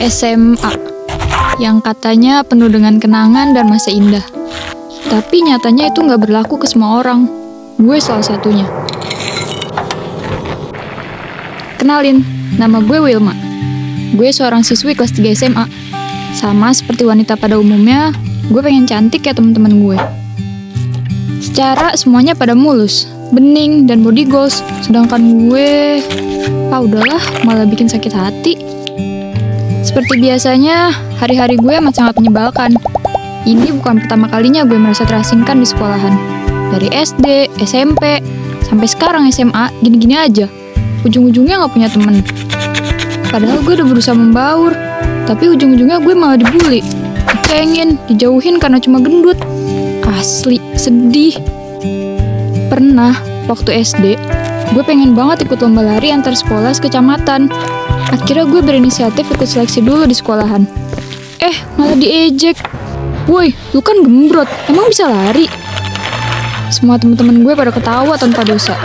SMA, yang katanya penuh dengan kenangan dan masa indah. Tapi nyatanya itu nggak berlaku ke semua orang. Gue salah satunya. Kenalin, nama gue Wilma. Gue seorang siswi kelas 3 SMA. Sama seperti wanita pada umumnya, gue pengen cantik kayak teman-teman gue. Secara semuanya pada mulus, bening, dan body goals. Sedangkan gue, udahlah, malah bikin sakit hati. Seperti biasanya, hari-hari gue amat sangat menyebalkan. Ini bukan pertama kalinya gue merasa terasingkan di sekolahan. Dari SD, SMP, sampai sekarang SMA, gini-gini aja. Ujung-ujungnya gak punya temen. Padahal gue udah berusaha membaur, tapi ujung-ujungnya gue malah dibully, dicengin, dijauhin karena cuma gendut. Asli, sedih. Pernah, waktu SD, gue pengen banget ikut lomba lari antar sekolah sekecamatan. Akhirnya gue berinisiatif ikut seleksi dulu di sekolahan. Malah diejek. Woi, lu kan gembrot, emang bisa lari? Semua teman-teman gue pada ketawa tanpa dosa.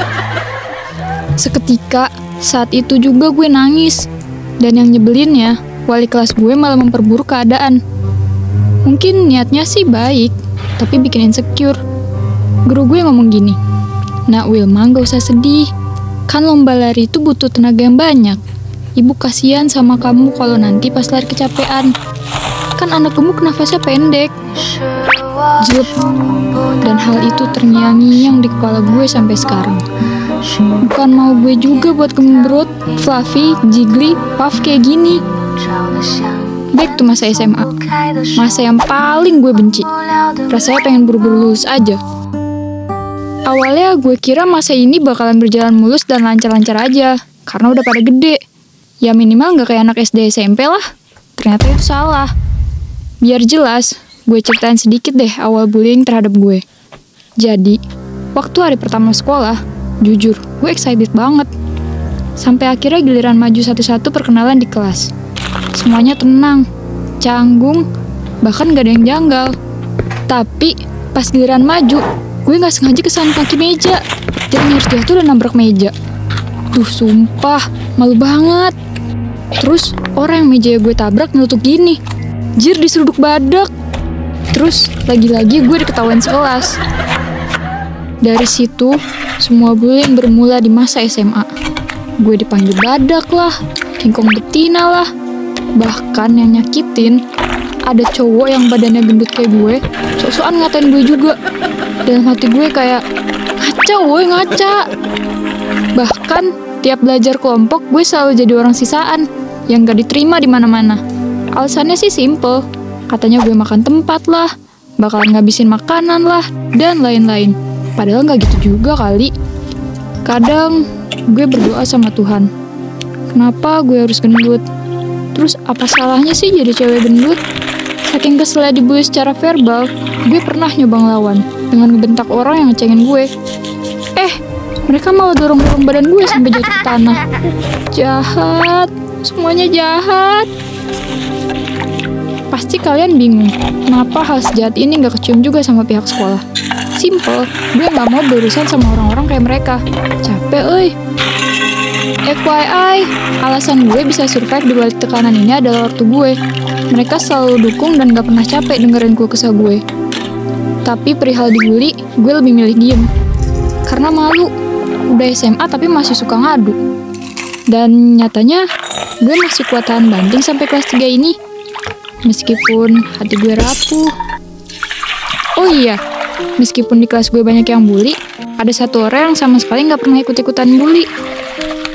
Seketika, saat itu juga gue nangis. Dan yang nyebelinnya, wali kelas gue malah memperburuk keadaan. Mungkin niatnya sih baik, tapi bikin insecure. Guru gue ngomong gini, "Nak Wilma, gak usah sedih. Kan lomba lari itu butuh tenaga yang banyak. Ibu kasihan sama kamu kalau nanti pas lari kecapean. Kan anak gemuk nafasnya pendek." Jelek. Dan hal itu terngiang-ngiang di kepala gue sampai sekarang. Bukan mau gue juga buat gembrot, fluffy, jiggly, puff kayak gini. Back to masa SMA. Masa yang paling gue benci. Rasanya pengen buru-buru lulus aja. Awalnya gue kira masa ini bakalan berjalan mulus dan lancar-lancar aja, karena udah pada gede. Ya minimal gak kayak anak SD SMP lah. Ternyata itu salah. Biar jelas, gue ceritain sedikit deh awal bullying terhadap gue. Jadi, waktu hari pertama sekolah, jujur, gue excited banget. Sampai akhirnya giliran maju satu-satu perkenalan di kelas. Semuanya tenang, canggung, bahkan gak ada yang janggal. Tapi, pas giliran maju, gue gak sengaja kesalahan kaki meja. Dan nyaris jatuh dan nabrak meja. Duh, sumpah, malu banget. Terus, orang yang meja gue tabrak nyelutuk gini. Jir, diseruduk badak. Terus, lagi-lagi gue diketawain sekelas. Dari situ, semua bullying bermula di masa SMA. Gue dipanggil badak lah, kingkong betina lah. Bahkan yang nyakitin, ada cowok yang badannya gendut kayak gue, sok-sokan ngatain gue juga. Dalam hati gue kayak, ngaca woi, ngaca. Bahkan, tiap belajar kelompok, gue selalu jadi orang sisaan, yang gak diterima di mana-mana. Alasannya sih simple, katanya gue makan tempat lah, bakalan ngabisin makanan lah, dan lain-lain. Padahal gak gitu juga kali. Kadang, gue berdoa sama Tuhan. Kenapa gue harus gendut? Terus apa salahnya sih jadi cewek gendut? Saking keselnya dibully secara verbal, gue pernah nyoba ngelawan dengan ngebentak orang yang ngecengin gue. Mereka malah dorong-dorong badan gue sampai jatuh ke tanah. Jahat, semuanya jahat. Pasti kalian bingung, kenapa hal sejahat ini gak kecium juga sama pihak sekolah. Simple, gue gak mau berurusan sama orang-orang kayak mereka. Capek, euy. FYI, alasan gue bisa survive di balik tekanan ini adalah ortu gue. Mereka selalu dukung dan gak pernah capek dengerin keluh kesah gue. Tapi perihal dibully, gue lebih milih diem. Karena malu, udah SMA tapi masih suka ngadu. Dan nyatanya, gue masih kuat tahan banting sampai kelas 3 ini. Meskipun hati gue rapuh. Oh iya, meskipun di kelas gue banyak yang bully, ada satu orang yang sama sekali gak pernah ikut-ikutan bully.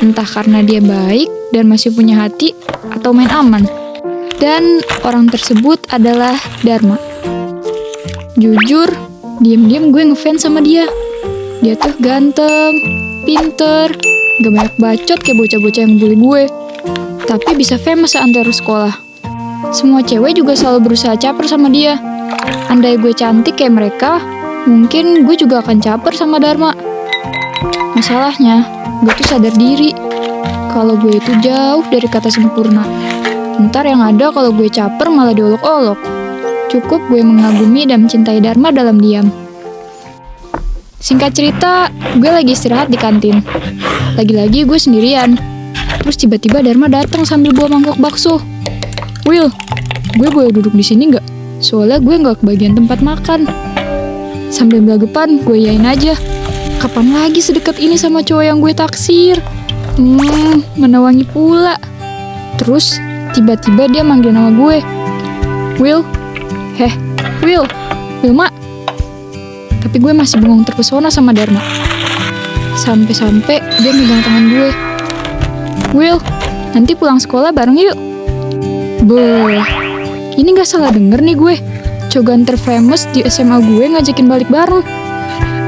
Entah karena dia baik dan masih punya hati, atau main aman. Dan orang tersebut adalah Dharma. Jujur, diam-diam gue ngefans sama dia. Dia tuh ganteng, pinter, gak banyak bacot kayak bocah-bocah yang bully gue. Tapi bisa famous antar sekolah. Semua cewek juga selalu berusaha caper sama dia. Andai gue cantik kayak mereka, mungkin gue juga akan caper sama Dharma. Masalahnya, gue tuh sadar diri kalau gue itu jauh dari kata sempurna. Ntar yang ada kalau gue caper malah diolok-olok. Cukup gue mengagumi dan mencintai Dharma dalam diam. Singkat cerita, gue lagi istirahat di kantin. Lagi-lagi gue sendirian. Terus tiba-tiba Dharma datang sambil bawa mangkok bakso. Will, gue boleh duduk di sini nggak? Soalnya gue nggak kebagian tempat makan. Sambil belagapan, gue yain aja. Kapan lagi sedekat ini sama cowok yang gue taksir? Mana wangi pula. Terus tiba-tiba dia manggil nama gue. Will, Will, Wilma. Tapi gue masih bengong terpesona sama Dharma. Sampai-sampai dia megang tangan gue. Will, nanti pulang sekolah bareng yuk. Beuh, ini gak salah denger nih gue. Cogan terfamous di SMA gue ngajakin balik bareng.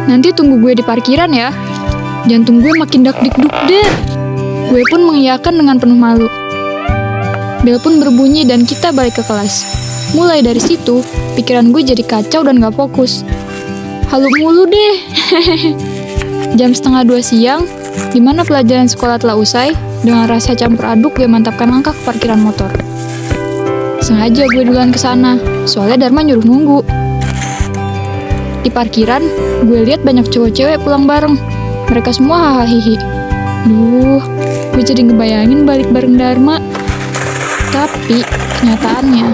Nanti tunggu gue di parkiran ya. Jantung gue makin dak-dik-duk deh. Gue pun mengiyakan dengan penuh malu. Bel pun berbunyi dan kita balik ke kelas. Mulai dari situ, pikiran gue jadi kacau dan gak fokus. Halu mulu deh. Jam 1:30 siang, di mana pelajaran sekolah telah usai, dengan rasa campur aduk gue mantapkan langkah ke parkiran motor. Sengaja gue duluan ke sana, soalnya Dharma nyuruh nunggu. Di parkiran, gue lihat banyak cowok-cewek pulang bareng. Mereka semua hahaha. Duh, gue jadi ngebayangin balik bareng Dharma. Tapi, kenyataannya,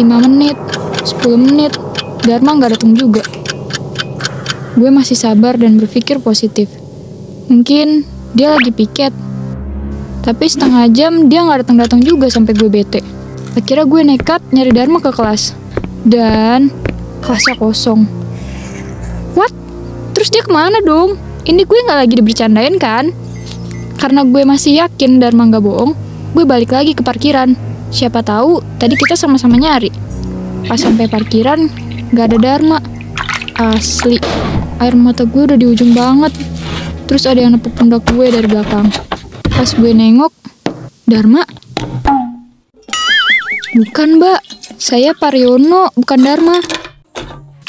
5 menit, 10 menit, Dharma nggak datang juga. Gue masih sabar dan berpikir positif. Mungkin dia lagi piket. Tapi setengah jam dia nggak datang-datang juga sampai gue bete. Akhirnya gue nekat nyari Dharma ke kelas. Dan kelasnya kosong. What? Terus dia kemana dong? Ini gue nggak lagi dibercandain kan? Karena gue masih yakin Dharma nggak bohong, gue balik lagi ke parkiran. Siapa tahu tadi kita sama-sama nyari. Pas sampai parkiran, nggak ada Dharma. Asli, air mata gue udah di ujung banget. Terus ada yang nepuk pundak gue dari belakang. Pas gue nengok, Dharma. Bukan, Mbak. Saya Pariono, bukan Dharma.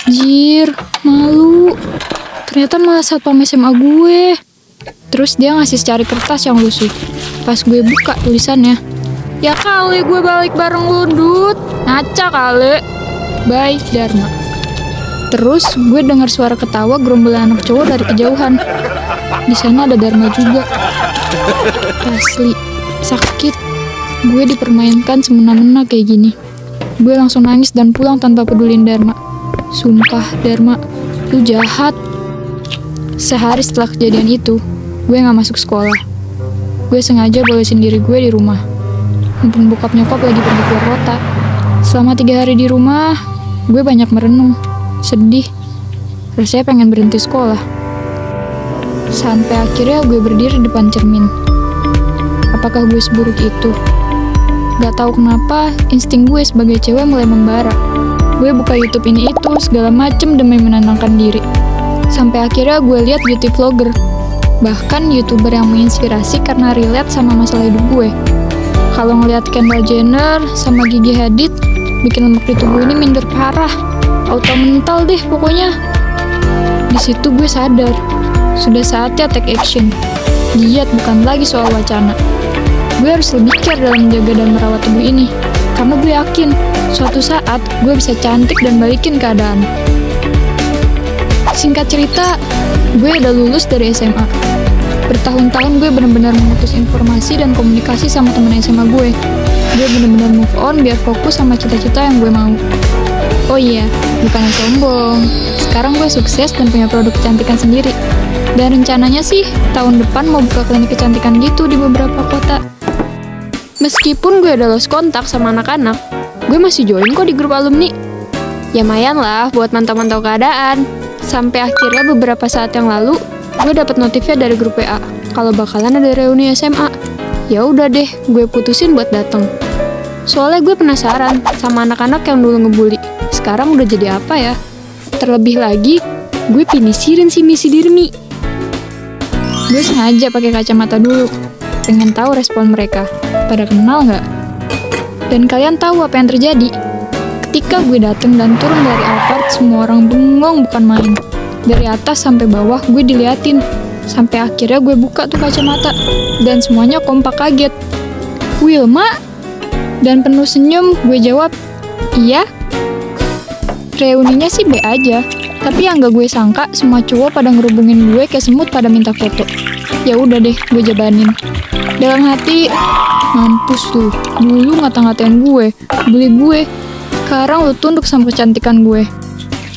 Jir, malu. Ternyata malah satpam SMA gue. Terus dia ngasih secari kertas yang lusuh. Pas gue buka tulisannya, ya kali gue balik bareng lu, Dut. Ngaca kali. Bye, Dharma. Terus gue dengar suara ketawa gerombolan anak cowok dari kejauhan. Di sana ada Dharma juga. Asli, sakit. Gue dipermainkan semena-mena kayak gini. Gue langsung nangis dan pulang tanpa pedulin Dharma. Sumpah, Dharma, lu jahat. Sehari setelah kejadian itu, gue gak masuk sekolah. Gue sengaja bolesin diri gue di rumah. Mumpung bokap nyokap lagi pergi keluar kota. Selama 3 hari di rumah, gue banyak merenung, sedih. Rasanya pengen berhenti sekolah. Sampai akhirnya gue berdiri di depan cermin. Apakah gue seburuk itu? Gak tahu kenapa, insting gue sebagai cewek mulai membara. Gue buka YouTube ini itu, segala macem demi menenangkan diri. Sampai akhirnya gue lihat beauty vlogger. Bahkan YouTuber yang menginspirasi karena relate sama masalah hidup gue. Kalau ngeliat Kendall Jenner sama Gigi Hadid, bikin lemak di tubuh ini minder parah. Auto mental deh pokoknya. Di situ gue sadar, sudah saatnya take action. Diet bukan lagi soal wacana. Gue harus lebih care dalam menjaga dan merawat tubuh ini. Karena gue yakin, suatu saat gue bisa cantik dan balikin keadaan. Singkat cerita, gue udah lulus dari SMA. Bertahun-tahun gue benar-benar memutus informasi dan komunikasi sama temen SMA gue. Gue benar-benar move on biar fokus sama cita-cita yang gue mau. Oh iya, bukannya sombong. Sekarang gue sukses dan punya produk kecantikan sendiri. Dan rencananya sih, tahun depan mau buka klinik kecantikan gitu di beberapa kota. Meskipun gue udah lost kontak sama anak-anak, gue masih join kok di grup alumni. Ya lumayan lah buat mantau-mantau keadaan. Sampai akhirnya beberapa saat yang lalu, gue dapet notifnya dari grup WA kalau bakalan ada reuni SMA. Ya udah deh, gue putusin buat dateng. Soalnya gue penasaran sama anak-anak yang dulu ngebully. Sekarang udah jadi apa ya? Terlebih lagi, gue pinisirin si misi Dirmi. Gue sengaja pakai kacamata dulu, pengen tahu respon mereka. Pada kenal nggak? Dan kalian tahu apa yang terjadi? Ketika gue dateng dan turun dari apart, semua orang bengong bukan main. Dari atas sampai bawah gue diliatin. Sampai akhirnya gue buka tuh kacamata. Dan semuanya kompak kaget. Wilma? Dan penuh senyum gue jawab, iya. Reuninya sih B aja. Tapi yang gak gue sangka, semua cowok pada ngerubungin gue kayak semut pada minta foto. Ya udah deh, gue jabanin. Dalam hati, mampus lu, dulu ngata-ngatain gue, bully gue. Sekarang lu tunduk sama kecantikan gue.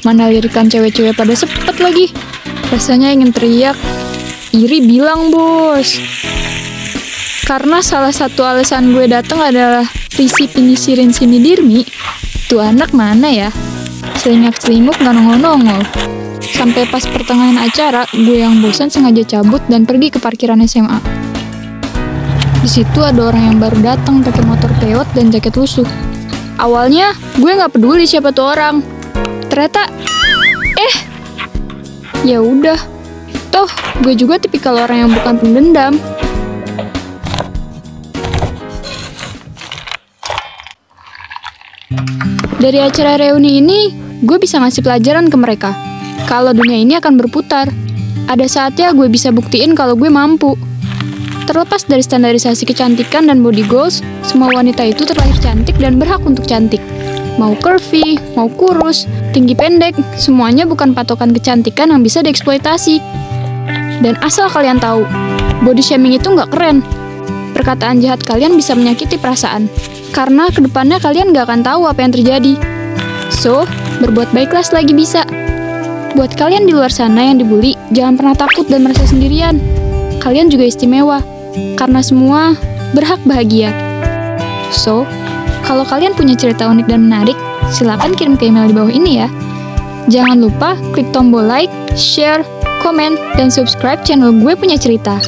Mana lirikan cewek-cewek pada sepet lagi. Rasanya ingin teriak, iri bilang bos. Karena salah satu alasan gue datang adalah Risi Pinisirin Simidirmi. Tuh anak mana ya? Selingak-selinguk gak nongol-nongol. Sampai pas pertengahan acara, gue yang bosan sengaja cabut dan pergi ke parkiran SMA. Di situ ada orang yang baru datang pakai motor peot dan jaket lusuh. Awalnya gue nggak peduli siapa tuh orang. Ternyata, ya udah. Toh gue juga tipikal orang yang bukan pendendam. Dari acara reuni ini, gue bisa ngasih pelajaran ke mereka. Kalau dunia ini akan berputar, ada saatnya gue bisa buktiin kalau gue mampu. Terlepas dari standarisasi kecantikan dan body goals, semua wanita itu terlahir cantik dan berhak untuk cantik. Mau curvy, mau kurus, tinggi pendek, semuanya bukan patokan kecantikan yang bisa dieksploitasi. Dan asal kalian tahu, body shaming itu nggak keren. Perkataan jahat kalian bisa menyakiti perasaan, karena kedepannya kalian nggak akan tahu apa yang terjadi. So, berbuat baiklah selagi bisa. Buat kalian di luar sana yang dibully, jangan pernah takut dan merasa sendirian. Kalian juga istimewa, karena semua berhak bahagia. So, kalau kalian punya cerita unik dan menarik, silakan kirim ke email di bawah ini ya. Jangan lupa klik tombol like, share, komen, dan subscribe channel Gue Punya Cerita.